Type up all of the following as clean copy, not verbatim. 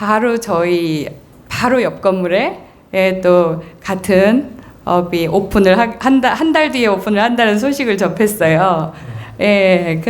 바로 저희 바로 옆 건물에 또 같은 업이 오픈을 한 달 뒤에 오픈을 한다는 소식을 접했어요. 예,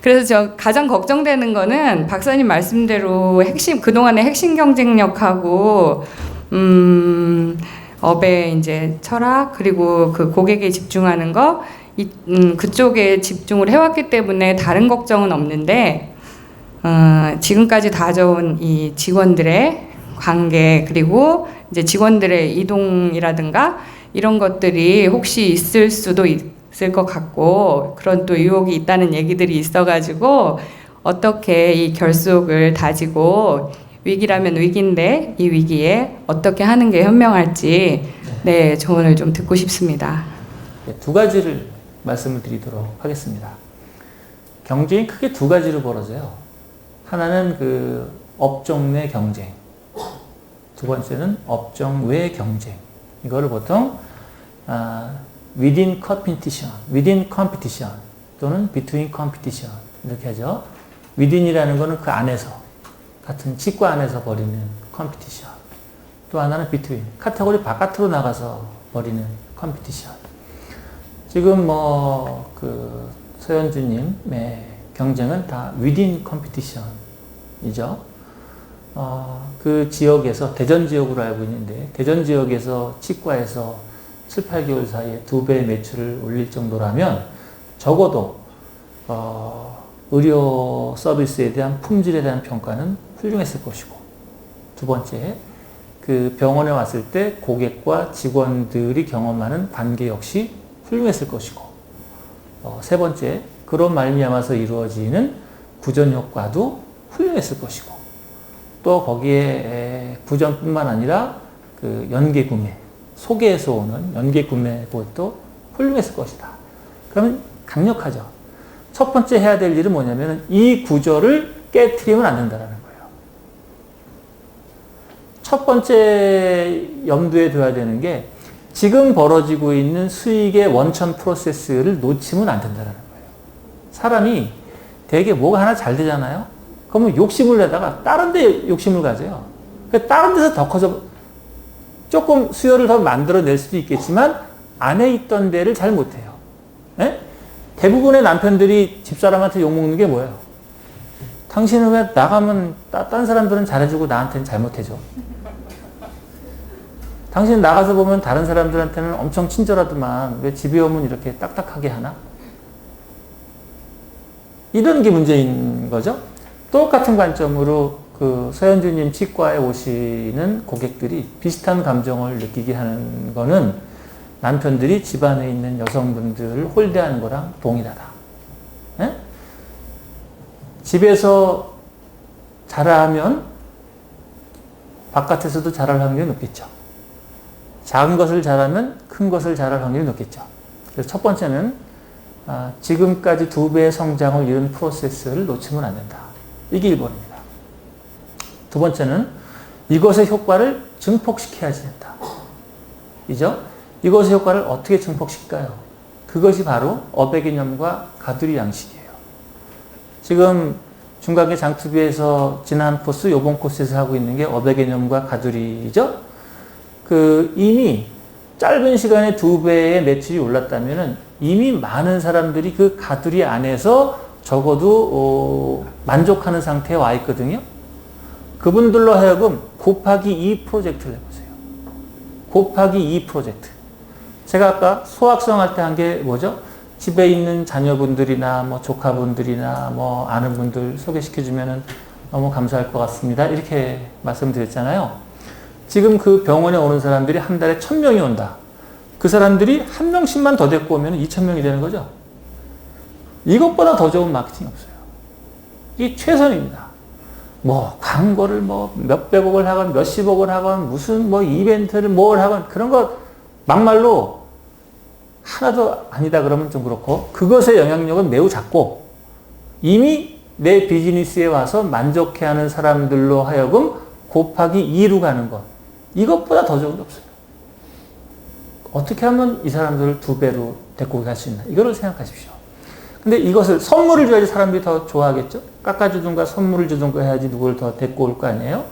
그래서 저 가장 걱정되는 거는 박사님 말씀대로 그동안의 핵심 경쟁력하고, 업의 이제 철학, 그리고 그 고객에 집중하는 거, 그쪽에 집중을 해왔기 때문에 다른 걱정은 없는데, 지금까지 다져온 이 직원들의 관계, 그리고 이제 직원들의 이동이라든가 이런 것들이 혹시 있을 수도 있을 것 같고, 그런 또 유혹이 있다는 얘기들이 있어가지고 어떻게 이 결속을 다지고, 위기라면 위기인데 이 위기에 어떻게 하는 게 현명할지 네, 조언을 좀 듣고 싶습니다. 네, 두 가지를 말씀을 드리도록 하겠습니다. 경쟁이 크게 두 가지로 벌어져요. 하나는 그 업종 내 경쟁, 두 번째는 업종 외 경쟁. 이거를 보통 within competition 또는 between competition 이렇게 하죠. within이라는 거는 그 안에서, 같은 치과 안에서 벌이는 competition. 또 하나는 between, 카테고리 바깥으로 나가서 벌이는 competition. 지금 그 서현주님의 경쟁은 다 within competition이죠. 그 지역에서, 대전 지역으로 알고 있는데, 대전 지역에서 치과에서 7, 8개월 사이에 2배의 매출을 올릴 정도라면 적어도 의료 서비스에 대한 품질에 대한 평가는 훌륭했을 것이고, 두 번째, 그 병원에 왔을 때 고객과 직원들이 경험하는 관계 역시 훌륭했을 것이고, 세 번째, 그런 말미암아서 이루어지는 구전 효과도 훌륭했을 것이고, 또 거기에 구전뿐만 아니라 그 연계 구매, 소개에서 오는 연계 구매 그것도 훌륭했을 것이다. 그러면 강력하죠. 첫 번째 해야 될 일은 뭐냐면 이 구조를 깨트리면 안 된다는 거예요. 첫 번째 염두에 둬야 되는 게 지금 벌어지고 있는 수익의 원천 프로세스를 놓치면 안 된다는 거예요. 사람이 되게 뭐가 하나 잘 되잖아요. 그러면 욕심을 내다가 다른 데 욕심을 가져요. 다른 데서 더 커져, 조금 수요를 더 만들어낼 수도 있겠지만 안에 있던 데를 잘 못해요. 예? 대부분의 남편들이 집사람한테 욕먹는 게 뭐예요? 당신은 왜 나가면 딴 사람들은 잘해주고 나한테는 잘못해줘? 당신 나가서 보면 다른 사람들한테는 엄청 친절하더만 왜 집에 오면 이렇게 딱딱하게 하나? 이런 게 문제인 거죠. 똑같은 관점으로 그 서현주님 치과에 오시는 고객들이 비슷한 감정을 느끼게 하는 거는 남편들이 집안에 있는 여성분들을 홀대하는 거랑 동일하다. 에? 집에서 잘하면 바깥에서도 잘할 확률이 높겠죠. 작은 것을 잘하면 큰 것을 잘할 확률이 높겠죠. 그래서 첫 번째는 지금까지 2배의 성장을 이룬 프로세스를 놓치면 안 된다. 이게 1번입니다. 두 번째는 이것의 효과를 증폭시켜야지 된다. 이죠? 이것의 효과를 어떻게 증폭시킬까요? 그것이 바로 업의 개념과 가두리 양식이에요. 지금 중간계 장투비에서 지난 코스, 요번 코스에서 하고 있는 게 업의 개념과 가두리죠? 이미 짧은 시간에 2배의 매출이 올랐다면은 이미 많은 사람들이 그 가두리 안에서 적어도 만족하는 상태에 와 있거든요. 그분들로 하여금 곱하기 2 프로젝트를 해보세요. 곱하기 2 프로젝트. 제가 아까 소확성 할 때 한 게 뭐죠? 집에 있는 자녀분들이나 뭐 조카분들이나 뭐 아는 분들 소개시켜주면은 너무 감사할 것 같습니다. 이렇게 말씀드렸잖아요. 지금 그 병원에 오는 사람들이 한 달에 1000명이 온다. 그 사람들이 한 명씩만 더 데리고 오면 2000명이 되는 거죠. 이것보다 더 좋은 마케팅이 없어요. 이게 최선입니다. 뭐 광고를 뭐 몇백억을 하건 몇십억을 하건 무슨 뭐 이벤트를 뭘 하건 그런 거 막말로 하나도 아니다 그러면 좀 그렇고, 그것의 영향력은 매우 작고 이미 내 비즈니스에 와서 만족해하는 사람들로 하여금 곱하기 2로 가는 것, 이것보다 더 좋은 게 없어요. 어떻게 하면 이 사람들을 2배로 데리고 갈 수 있나, 이거를 생각하십시오. 근데 이것을 선물을 줘야지 사람들이 더 좋아하겠죠? 깎아주든가 선물을 주든가 해야지 누구를 더 데리고 올 거 아니에요?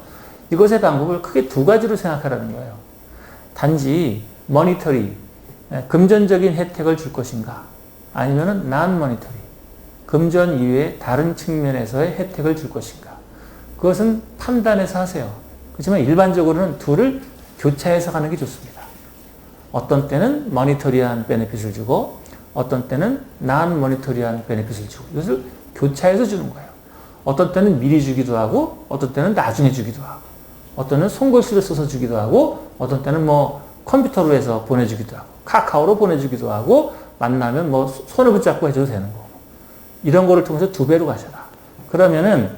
이것의 방법을 크게 두 가지로 생각하라는 거예요. 단지 머니터리, 금전적인 혜택을 줄 것인가, 아니면은 난 머니터리, 금전 이외의 다른 측면에서의 혜택을 줄 것인가. 그것은 판단해서 하세요. 그렇지만 일반적으로는 둘을 교차해서 가는 게 좋습니다. 어떤 때는 머니터리한 베네핏을 주고 어떤 때는 난 머니터리한 베네핏을 주고, 이것을 교차해서 주는 거예요. 어떤 때는 미리 주기도 하고 어떤 때는 나중에 주기도 하고, 어떤 때는 손글씨를 써서 주기도 하고, 어떤 때는 뭐 컴퓨터로 해서 보내주기도 하고, 카카오로 보내주기도 하고, 만나면 뭐 손을 붙잡고 해줘도 되는 거고, 이런 거를 통해서 2배로 가셔라. 그러면은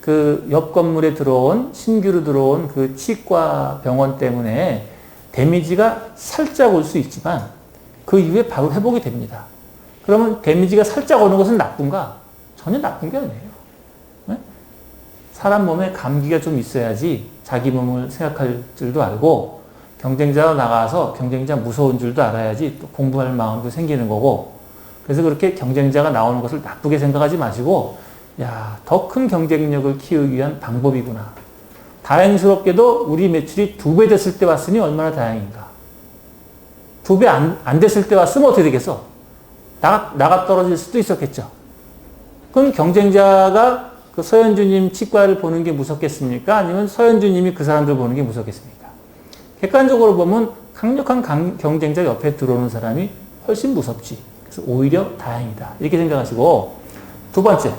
그 옆 건물에 들어온, 신규로 들어온 그 치과 병원 때문에 데미지가 살짝 올 수 있지만 그 이후에 바로 회복이 됩니다. 그러면 데미지가 살짝 오는 것은 나쁜가? 전혀 나쁜 게 아니에요. 네? 사람 몸에 감기가 좀 있어야지 자기 몸을 생각할 줄도 알고, 경쟁자로 나가서 경쟁자 무서운 줄도 알아야지 또 공부할 마음도 생기는 거고, 그래서 그렇게 경쟁자가 나오는 것을 나쁘게 생각하지 마시고, 야, 더 큰 경쟁력을 키우기 위한 방법이구나. 다행스럽게도 우리 매출이 2배 됐을 때 왔으니 얼마나 다행인가. 2배 안 됐을 때 왔으면 어떻게 되겠어? 나가 떨어질 수도 있었겠죠. 그럼 경쟁자가 그 서현주님 치과를 보는 게 무섭겠습니까? 아니면 서현주님이 그 사람들 보는 게 무섭겠습니까? 객관적으로 보면 강력한 경쟁자 옆에 들어오는 사람이 훨씬 무섭지. 그래서 오히려 다행이다. 이렇게 생각하시고, 두 번째,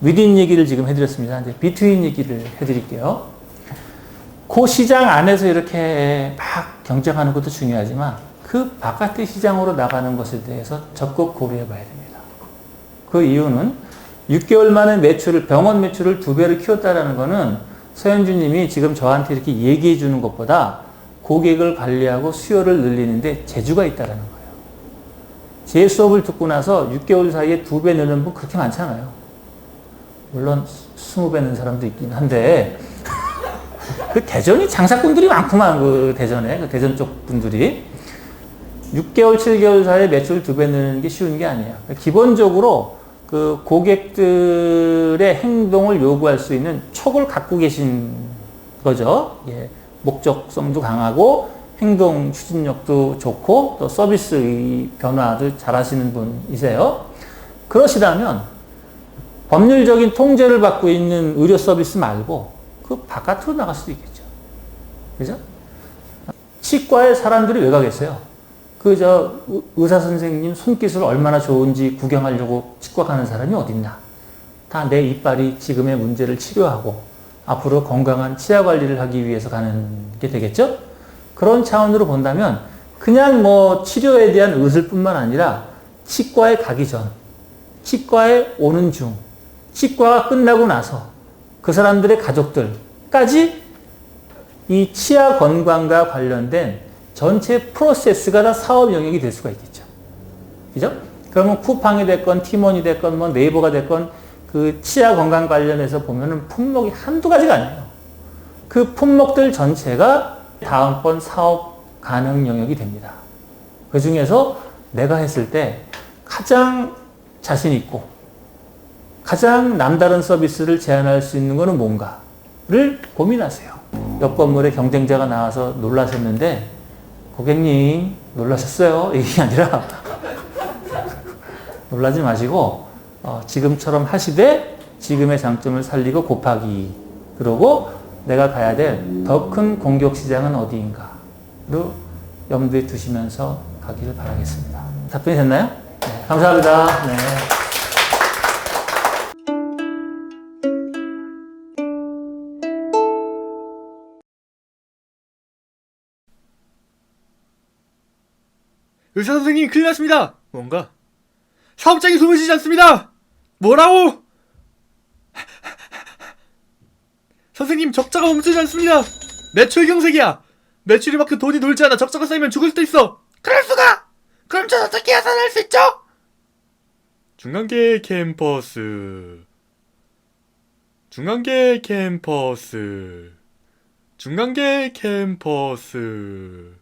위딘 얘기를 지금 해드렸습니다. 이제 비트윈 얘기를 해드릴게요. 그 시장 안에서 이렇게 막 경쟁하는 것도 중요하지만 그 바깥의 시장으로 나가는 것에 대해서 적극 고려해 봐야 됩니다. 그 이유는 6개월 만에 병원 매출을 2배로 키웠다라는 거는 서현주님이 지금 저한테 이렇게 얘기해 주는 것보다 고객을 관리하고 수요를 늘리는데 재주가 있다라는 거예요. 제 수업을 듣고 나서 6개월 사이에 2배 느는 분 그렇게 많잖아요. 물론 20배 는 사람도 있긴 한데 그 대전이 장사꾼들이 많구만. 그 대전에, 그 대전 쪽 분들이 6개월, 7개월 사이에 매출 2배 느는 게 쉬운 게 아니에요. 기본적으로 그 고객들의 행동을 요구할 수 있는 촉을 갖고 계신 거죠. 예, 목적성도 강하고 행동 추진력도 좋고 또 서비스 변화도 잘하시는 분이세요. 그러시다면 법률적인 통제를 받고 있는 의료 서비스 말고 그 바깥으로 나갈 수도 있겠죠. 그죠? 치과에 사람들이 왜 가겠어요? 의사 선생님 손기술 얼마나 좋은지 구경하려고 치과 가는 사람이 어딨나? 다 내 이빨이 지금의 문제를 치료하고 앞으로 건강한 치아 관리를 하기 위해서 가는 게 되겠죠? 그런 차원으로 본다면 그냥 뭐 치료에 대한 의술뿐만 아니라 치과에 가기 전, 치과에 오는 중, 치과가 끝나고 나서 그 사람들의 가족들까지 이 치아 건강과 관련된 전체 프로세스가 다 사업 영역이 될 수가 있겠죠. 그죠? 그러면 쿠팡이 됐건 티몬이 됐건 뭐 네이버가 됐건 그 치아 건강 관련해서 보면은 품목이 한두 가지가 아니에요. 그 품목들 전체가 다음번 사업 가능 영역이 됩니다. 그 중에서 내가 했을 때 가장 자신 있고 가장 남다른 서비스를 제안할 수 있는 것은 뭔가를 고민하세요. 옆 건물에 경쟁자가 나와서 놀라셨는데 고객님 놀라셨어요? 이게 아니라 놀라지 마시고 지금처럼 하시되 지금의 장점을 살리고 곱하기, 그러고 내가 가야 될 더 큰 공격 시장은 어디인가로 염두에 두시면서 가기를 바라겠습니다. 답변이 됐나요? 네, 감사합니다. 네. 의사 선생님, 큰일 났습니다. 뭔가? 사업장이 소문지지 않습니다. 뭐라고? 선생님, 적자가 멈추지 않습니다. 매출 경색이야. 매출이 만큼 돈이 놀지 않아. 적자가 쌓이면 죽을 수도 있어. 그럴 수가! 그럼 전 어떻게 하산할 수 있죠? 중간계 캠퍼스. 중간계 캠퍼스. 중간계 캠퍼스.